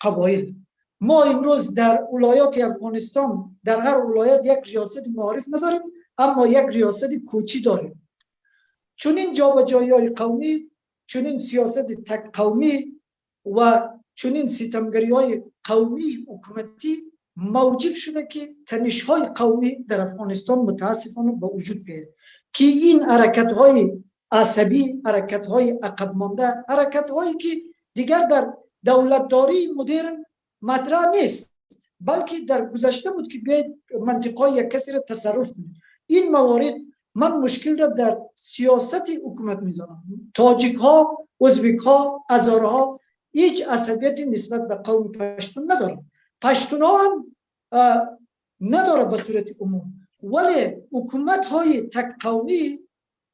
B: قبایل. ما امروز در ولایات افغانستان در هر ولایت یک ریاست معارف نداریم، اما یک ریاست کوچی داریم. چون این جابجایی قومی چنین سیاست تک قومی و چنین ستمگری های قومی حکومتی موجب شده که تنش های قومی در افغانستان متاسفانه به وجود بیاید که این حرکت های عصبی، حرکت های عقب مانده، حرکت هایی که دیگر در دولتداری مدرن مطرح نیست، بلکه در گذشته بود که بیاید منطقه یک کسی را تصرف کنید. این موارد من مشکل را در سیاست حکومت می‌دانم. تاجیک ها، ازبک ها، هزاره ها هیچ عصبیتی نسبت به قوم پشتون ندارند. پشتون ها هم نداره به صورت عموم، ولی حکومت های تک قومی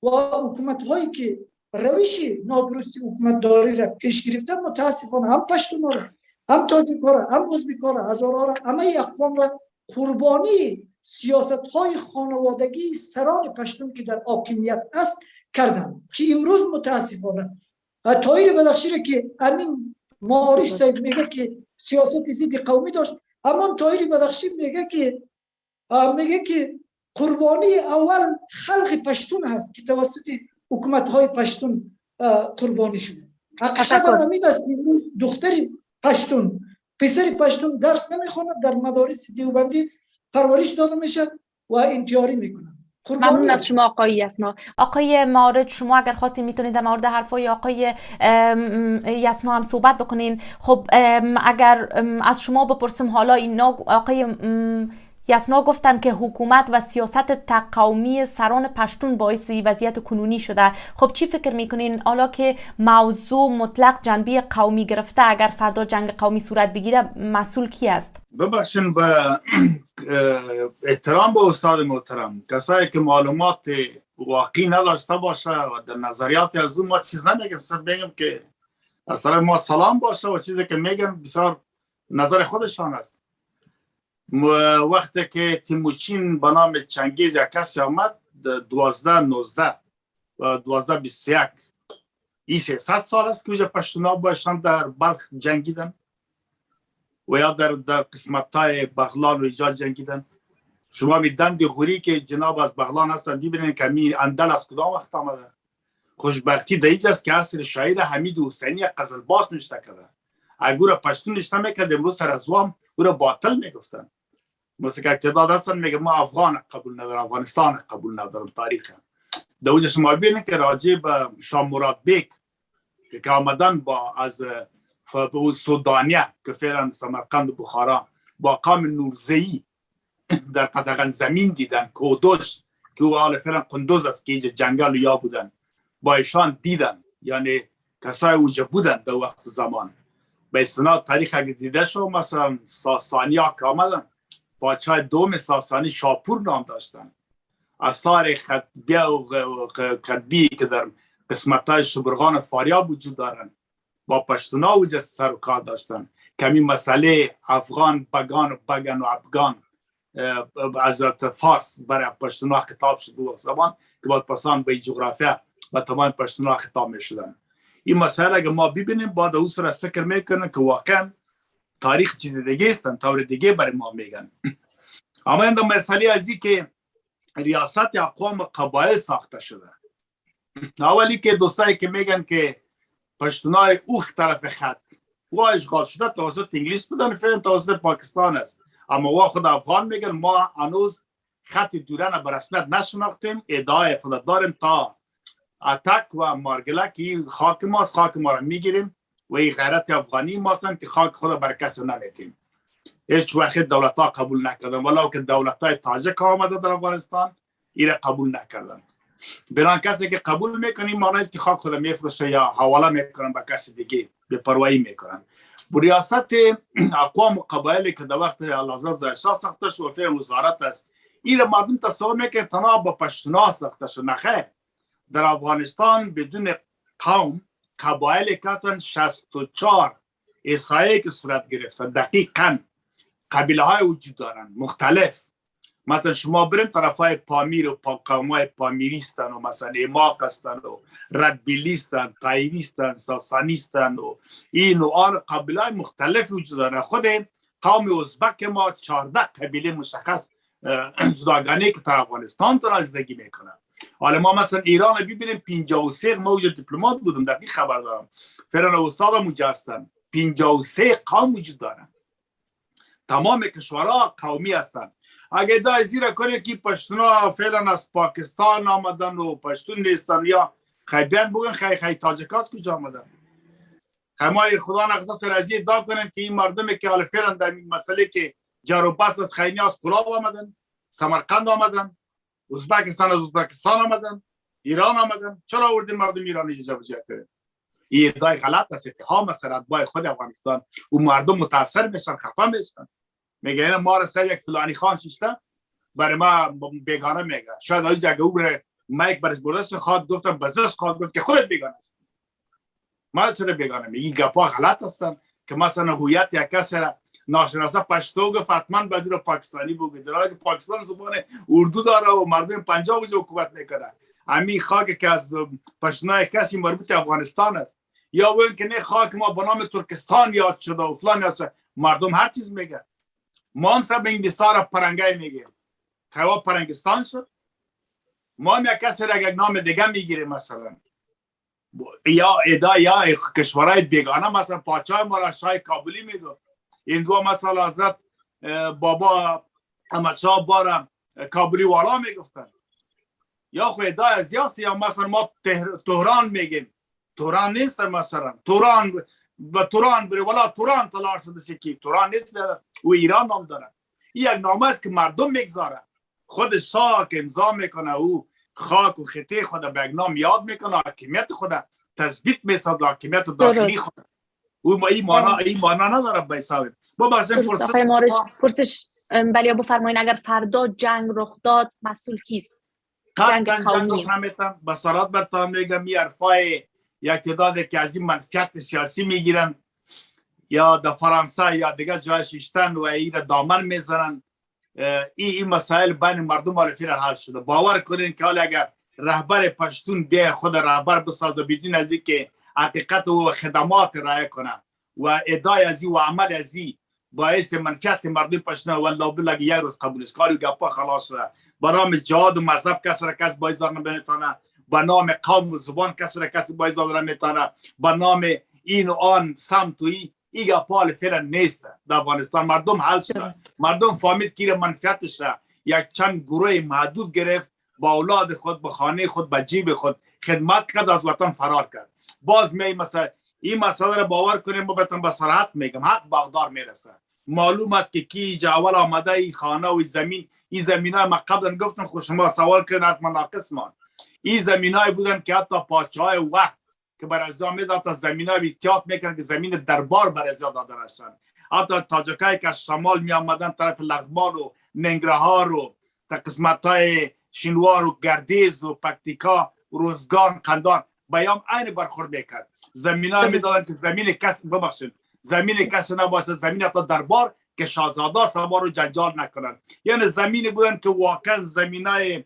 B: و حکومت هایی که روش نادرست حکومت داری را پیش گرفته متاسفانه هم پشتون ها را، هم تاجیک ها را، هم ازبک ها را، هزاره ها را، همه اقوام را قربانی سیاست های خانوادگی سران پشتون که در حاکمیت است کردند که امروز متاسفانه طاهر بدخشی را که امین معارش صاحب میگه که سیاست ضد قومی داشت، همان طاهر بدخشی میگه که قربانی اول خلق پشتون هست که توسط حکومت های پشتون قربانی شده. حقیقت هم همین است که امروز دختر پشتون، پسر پشتون درس نمیخونه، در مدارس دیوبندی پرورش داده میشه و انتحاری میکنه.
A: ممنون از شما آقای یسنا. آقای مارد، شما اگر خواستین میتونید در مورد حرفای آقای یسنا هم صحبت بکنین. خب اگر از شما بپرسم، حالا اینا آقای یسنا گفتن که حکومت و سیاست تک قومی سران پشتون باعث وضعیت کنونی شده. خب چی فکر میکنین حالا که موضوع مطلق جنبه قومی گرفته، اگر فردا جنگ قومی صورت بگیره مسئول کی است؟
C: ببخشین، به احترام به استاد محترم، کسایی که معلومات واقعی نداشته باشه و در نظریات از اون ما چیز نمیگم، صرف میگم که از طرف ما سلام باشه و چیزی که میگم بسیار نظر خودشان است. وقتی که تیموچین به نام چنگیز یک کسی آمد 1219 و 1221 این 300 سال است که پشتونا باشند در بلخ جنگیدن و یا در قسمت های بغلان و ایجاد جنگیدن. شما می دند غوری که جناب از بغلان هستن ببینید که می اندل از کدام وقت آمده. خوشبختی در اینجاست که اصل شاعر حمید حسینی قزلباش نوشته کرده. اگر پشتون نوشته میکرد امروز سر از وام او را باطل میگفتن. مثل که اقتدار هستن میگه ما افغان قبول ندارم، افغانستان قبول ندارم. تاریخ در اوج شما ببینید که راجع به شاه مراد بیک که آمدن با از سودانیه که فعلا سمرقند و بخارا با قام نورزئی در قطغن زمین دیدن، کودوش که او حال فعلا قندوز است که اینجا جنگل یا بودن، با ایشان دیدن، یعنی کسای اوجه بودن در وقت زمان. به استناد تاریخ اگه دیده شو، مثلا ساسانی ها که آمدن، پادشاه دوم ساسانی شاپور نام داشتن. آثار خطبی که در قسمت های شبرغان فاریاب وجود دارن با پشتونا وجه سر و کار داشتن. کمی مسئله افغان بگان و بگن و افغان از فارس برای پشتونا خطاب شد و زمان که باید پسان به جغرافیا و تمام پشتونا خطاب می شدن. این مسئله اگه ما ببینیم باید او صورت فکر میکنن که واقعا تاریخ چیز دیگه استن، طور دیگه برای ما میگن. اما این مسئله ازی که ریاست اقوام قبایل ساخته شده. اولی که دوستایی که میگن که پشتونای اوخ طرف خط و اشغال شده توسط انگلیس بودن، فعلا توسط پاکستان است، اما وا خود افغان میگن ما هنوز خط دوران به رسمیت نشناختیم، ادعای خود داریم تا اتک و مارگله که این خاک ماست، خاک ما را میگیریم و این غیرت افغانی ماست که خاک خود بر کسی نمیتیم. هیچ وقت دولت ها قبول نکردن، ولو که دولت های تاجک آمده در افغانستان این قبول نکردن. بران کسی که قبول میکنیم معنی است که خاک خود میفروشه یا حواله میکنن به کسی دیگه، به پروایی میکنن. ریاست اقوام و قبایلی که در وقت علازه زرشا ساخته شد و فعلا وزارت است، این مردم تصور میکنن تنها با پشتونا ساخته شد. نخیر، در افغانستان بدون قوم قبایلی که هستن 64 احصایه که صورت گرفته دقیقاً قبیله های وجود دارن مختلف. مثلا شما برین طرف های پامیر و قوم های پامیریستن و مثلا اماق هستن و ردبیلیستن، تایریستن، ساسانیستن و این و آن قبیله های مختلف وجود دارن. خود قوم ازبک ما 14 قبیله مشخص جداگانه که در افغانستان تر زندگی میکنن حالا ما مثلا ایران ببینیم 53 موجود دیپلمات بودم دقیق خبر دارم فعلا استاد موجه هستن 53 قوم وجود دارن تمام کشورها قومی هستن اگه ادعای زیر کنه که پشتونا فعلا از پاکستان آمدن و پشتون نیستن یا خیبیان بگن خی تاجیکاست کجا آمدن همه خدا نقصه رضی ادعا کنن که این مردمی که حالا فعلا در مسئله که جارو بس از خیمی از کلاب آمدن سمرقند آمدن ازبکستان از ازبکستان آمدن ایران آمدن چرا آوردین مردم ایرانی جابجا کرد این ادعای غلط است که ها مثلا اتباع خود افغانستان و مردم متاثر میشن خفه میشن میگه این ما را سر یک فلانی خان شیشته برای ما بیگانه میگه شاید اون جگه او بره مایک برش بردش خواد گفتم بزش خواد گفت که خودت بیگانه است ما چرا بیگانه میگی گپا غلط هستن که مثلا هویت یک کس را ناشناسه پشتو گفت حتما بدون پاکستانی بگه در حالی که پاکستان زبان اردو داره و مردم پنجاب جو حکومت میکنه همین خاک که از پشتونای کسی مربوط افغانستان است یا اون که نه خاک ما به نام ترکستان یاد شده و فلان یاد شده مردم هر چیز میگه ما هم سب انگلیسا پرنگای میگیم خیوا پرنگستان شد ما هم یک کسی را یک نام دیگه میگیریم مثلا یا ادا یا کشورهای بیگانه مثلا پاچای ما را شاه کابلی میدو این دو مثلا حضرت بابا احمد شاه بارم کابلی والا میگفتن یا خو ادا از یاسی یا مثلا ما تهران میگیم تهران نیست مثلا تهران و توران بره ولا توران تلار شده که توران نیست و ایران نام داره این یک نامه است که مردم میگذاره خود شاه که امضا میکنه او خاک و خطه خود به یک نام یاد میکنه حاکمیت خود تثبیت میسازه حاکمیت داخلی خود او این معنا نداره به حساب بابا
A: پرسش ولی بفرمایید اگر فردا جنگ رخ داد مسئول کیست
C: جنگ قومی نمیتونم بصارت برتان میگم این حرفای یک تعدادی که از این منفعت سیاسی میگیرن یا در فرانسه یا دیگه جای شیشتن و این دامن میزنن این مسائل بین مردم عارفین حل شده باور کنین که حالا اگر رهبر پشتون بیا خود رهبر بسازه بدون از اینکه حقیقت و خدمات رعایت کنه و ادعای از این و عمل از این باعث منفعت مردم پشتون والله بالله یک روز قبولش کاری گپا خلاص شده برام جهاد و مذهب کس را کس باعث نمیتونه به نام قوم و زبان کسی را کسی باید زادره میتونه به نام این و آن سمت و این گپال فعلا نیست در افغانستان مردم حل شده مردم فهمید که منفعتش یک چند گروه محدود گرفت با اولاد خود به خانه خود به جیب خود خدمت کرد از وطن فرار کرد باز می مثلا این مسئله را باور کنیم با بهتون به صراحت میگم حق باغدار میرسه معلوم است که کی جاول آمده این خانه و زمین این زمینای ما قبلا گفتم خود شما سوال کردن حتما ناقص مان این زمینای بودن که حتی پادشاهای وقت که بر ازا میداد تا زمینای احتیاط میکنن که زمین دربار بر ازا داده راشن حتی تاجکایی که از شمال می آمدن طرف لغمان و ننگرهار و تا قسمتای شینوار و گردیز و پکتیکا روزگان قندان بیام عین برخورد میکرد زمینای میدادن که زمین کسی ببخشید زمین کسی نباشه زمین حتی دربار که شاهزاده سوار و جنجال نکنن یعنی زمینی بودن که واقعا زمینای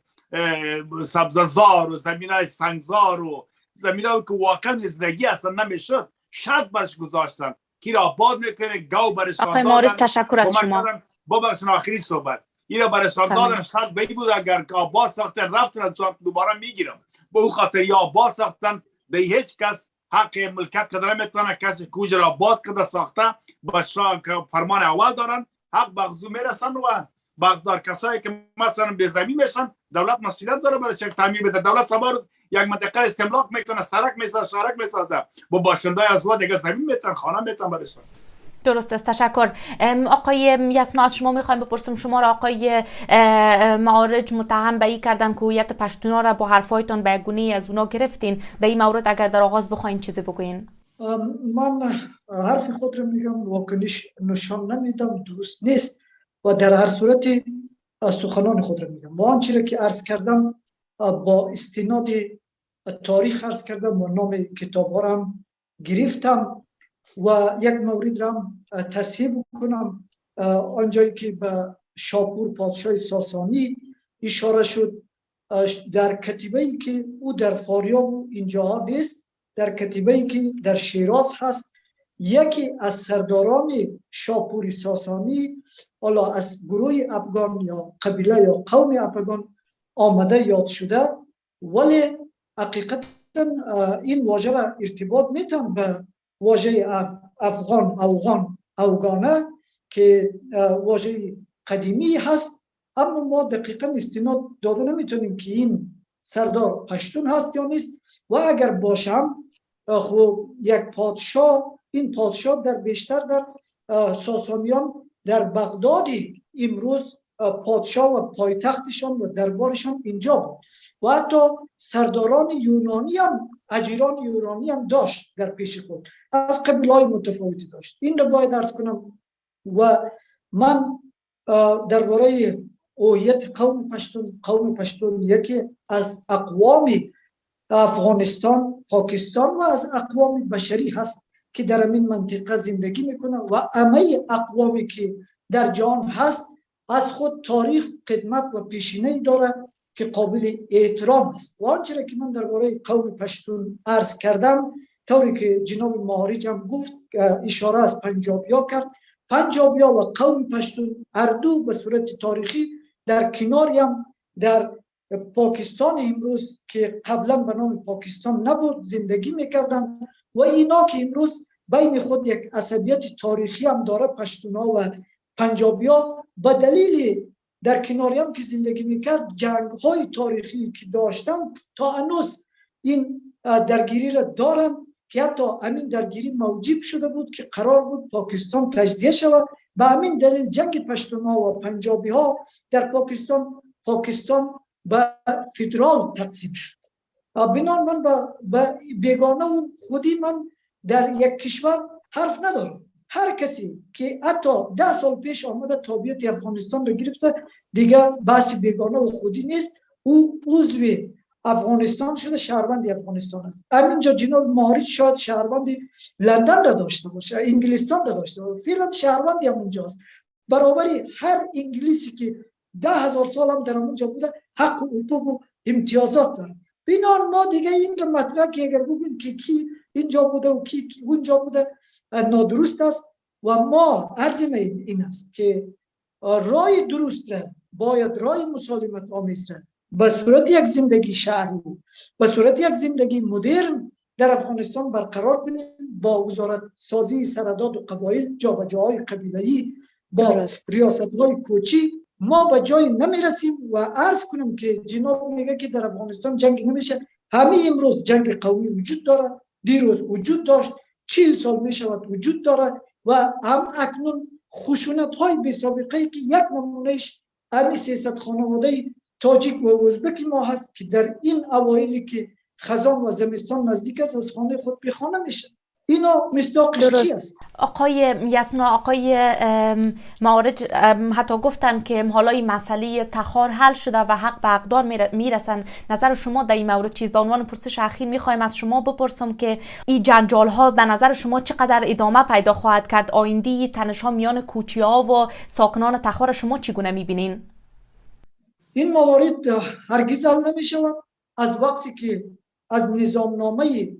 C: سبززار و زمینای سنگزار و زمینایی که واقعا زندگی اصلا نمیشد شرط برش گذاشتن که را آباد میکنه گاو برشان دادن
A: تشکر از شما
C: بابا آخری صحبت این را برشان دادن شرط به این بود اگر آباد ساختن رفتن دوباره میگیرم به او خاطر یا آباد ساختن به هیچ کس حق ملکت کدر نمیتونه کسی کوچه را آباد کده ساخته باشا که فرمان اول دارن حق بغضو میرسن و باغدار کسایی که مثلا به زمین میشن دولت مسئولیت داره برای چک تعمیر بده دولت سوار یک منطقه استملاک میکنه سرک میسازه شارک میسازه با باشندای از دیگه زمین میتن خانه میتن برشن
A: درست است تشکر آقای یسنا از شما میخوایم بپرسیم شما را آقای معارج متهم به این کردن که هویت پشتونا را با حرفایتان به گونه از اونا گرفتین در این مورد اگر در آغاز بخواین چیزی بگوین
B: من حرف خود رو میگم واکنش نشان نمیدم درست نیست و در هر صورت سخنان خود رو میگم و آنچه را که عرض کردم با استناد تاریخ عرض کردم و نام کتاب ها هم گرفتم و یک مورد را هم تصحیح کنم آنجایی که به شاپور پادشاه ساسانی اشاره شد در کتیبه ای که او در فاریاب و اینجاها نیست در کتیبه ای که در شیراز هست یکی از سرداران شاپور ساسانی حالا از گروه افغان یا قبیله یا قوم افغان آمده یاد شده ولی حقیقتا این واژه را ارتباط میتونم به واژه افغان اوگانه که واژه قدیمی هست، اما ما دقیقا استناد داده نمیتونیم که این سردار پشتون هست یا نیست. و اگر باشم خب یک پادشاه، این پادشاه در بیشتر در ساسانیان در بغداد امروز پادشاه و پایتختشان و دربارشان اینجا بود و حتی سرداران یونانی هم اجیران یونانی هم داشت در پیش خود، از قبیله‌های متفاوتی داشت. این رو باید عرض کنم. و من درباره هویت قوم پشتون یکی از اقوام افغانستان، پاکستان و از اقوام بشری هست که در این منطقه زندگی میکنه و همه اقوامی که در جهان هست از خود تاریخ، خدمت و پیشینه داره که قابل احترام است. و آنچه که من درباره قوم پشتون عرض کردم، طوری که جناب مهاریج هم گفت، اشاره از پنجابیا کرد، پنجابیا و قوم پشتون هر دو به صورت تاریخی در کناری هم در پاکستان امروز که قبلا به نام پاکستان نبود زندگی میکردن و اینا که امروز بین خود یک عصبیت تاریخی هم داره، پشتونا و پنجابیا، به دلیل در کناری هم که زندگی میکرد جنگ های تاریخی که داشتن تا هنوز این درگیری را دارن که حتی همین درگیری موجب شده بود که قرار بود پاکستان تجزیه شود. به همین دلیل جنگ پشتونا و پنجابی ها در پاکستان به فدرال تقسیم شد. بنان من به بیگانه و خودی من در یک کشور حرف ندارم. هر کسی که حتی 10 سال پیش آمده تابعیت افغانستان رو گرفته دیگه بحث بیگانه و خودی نیست، او عضو افغانستان شده، شهروند افغانستان است. همینجا جناب مهاریج شاید شهروند لندن را داشته باشه، انگلستان را داشته باشه، فعلا شهروندی هم اونجاست، برابری هر انگلیسی که 10,000 سال هم در اونجا بوده حق و حقوق و امتیازات داره. بنان ما دیگه این رو مطرح که اگر بگیم که کی اینجا بوده و کی اونجا بوده نادرست است. و ما عرض این است که رای درست را باید رای مسالمت آمیز را به صورت یک زندگی شهری، به صورت یک زندگی مدرن در افغانستان برقرار کنیم، با وزارت سازی سرحدات و قبایل، جابجاهای قبیله‌ای، با ریاست‌های کوچی ما به جای نمیرسیم. و عرض کنم که جناب میگه که در افغانستان جنگ نمیشه. همین امروز جنگ قومی وجود داره، دیروز وجود داشت، 40 سال میشود وجود داره و هم اکنون خشونت‌های بی سابقه که یک نمونهش همین 300 خانواده تاجیک و ازبک ما هست که در این اوایلی که خزان و زمستان نزدیک است از خانه خود بی خانه میشه. اینا مصداقش چی است؟
A: آقای یسنا، آقای مهاریج حتی گفتن که حالا این مسئله تخار حل شده و حق به حقدار میرسن. نظر شما در این مورد چیز؟ به عنوان پرسش اخیر میخوایم از شما بپرسم که این جنجال ها به نظر شما چقدر ادامه پیدا خواهد کرد؟ آینده تنش ها میان کوچی ها و ساکنان تخار شما چگونه میبینین؟
B: این موارد هرگز حل نمیشود از وقتی که از نظامنامه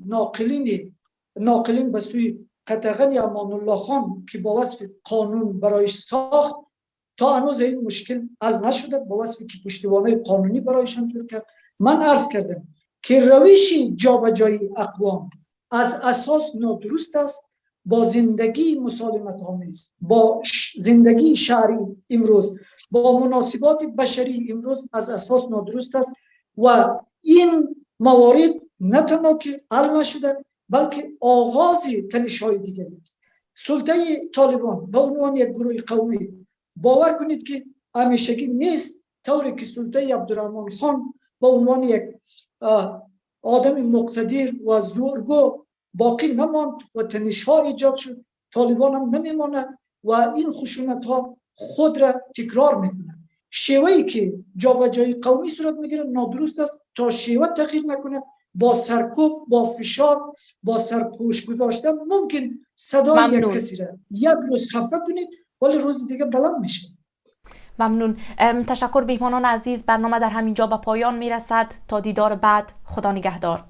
B: ناقلین به سوی قطغن امان الله خان که با وصف قانون برایش ساخت تا هنوز این مشکل حل نشده، با وصفی که پشتوانه قانونی برایشان جور کرد. من عرض کردم که روش جابجایی اقوام از اساس نادرست است، با زندگی مسالمت آمیز، با زندگی شهری امروز، با مناسبات بشری امروز از اساس نادرست است و این موارد نه تنها که حل نشده بلکه آغاز تنش‌های دیگری است. سلطه طالبان به عنوان یک گروه قومی باور کنید که همیشگی نیست، طوری که سلطه عبدالرحمن خان به عنوان یک آدم مقتدر و زورگو باقی نماند و تنش‌ها ایجاد شد، طالبان هم نمیماند و این خشونت‌ها خود را تکرار میکنند. شیوهی که جابجایی قومی صورت میگیره نادرست است. تا شیوه تغییر نکنه، با سرکوب، با فشار، با سرپوش گذاشتن ممکن صدای یک کسی را یک روز خفه کنید ولی روز دیگه بلند میشه.
A: ممنون. تشکر. میهمانان عزیز، برنامه در همینجا به پایان میرسد. تا دیدار بعد، خدا نگهدار.